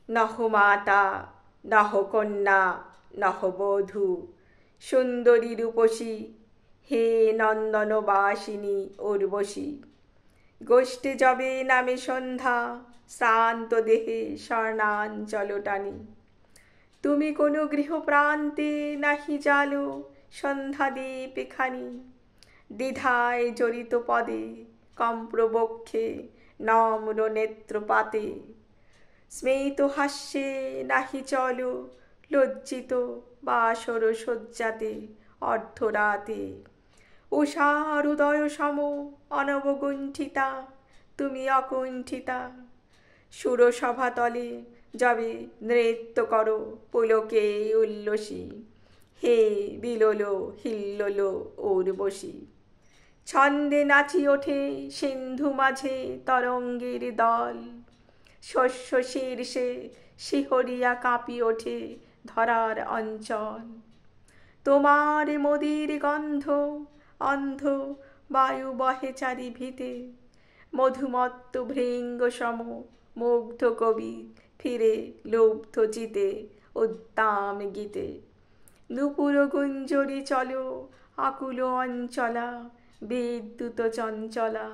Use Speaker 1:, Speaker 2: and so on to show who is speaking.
Speaker 1: নহ মাতা, নহ কন্যা, নহ বধূ, সুন্দরী রূপসী, হে নন্দনবাসিনী উর্বশী। গোষ্ঠে যবে নামে সন্ধ্যা, শ্রান্ত দেহে স্বর্ণাঞ্চল টানি। তুমি কোনো গৃহপ্রান্তে নাহি জালো সন্ধ্যাদীপ এখানি। দ্বিধায় জড়িত পদে, কম্প্রবক্ষে, নম্র নেত্রপাতে, স্মিত হাস্যে নাহি চলো লজ্জিত বাসর শয্যাতে অর্ধরাতে। উষার উদয় সম অনবগুণ্ঠিতা, তুমি অকুণ্ঠিতা। সুরসভাতলে যবে নৃত্য করো পুলকে উল্লসী, হে বিলোল হিল্লোল উর্বশী। ছন্দে নাচি ওঠে সিন্ধু মাঝে তরঙ্গের দল, শস্য শীর্ষে শিহরিয়া কাঁপি ওঠে ধরার অঞ্চল। তোমার মদির গন্ধ অন্ধ বায়ু বহে চারিভিতে, মধুমত্ত ভৃঙ্গ সম মুগ্ধ কবি ফিরে লুব্ধ চিতে উদ্দাম গীতে। নূপুর গুঞ্জরি চলো আকুল অঞ্চলা, বিদ্যুৎ চঞ্চলা।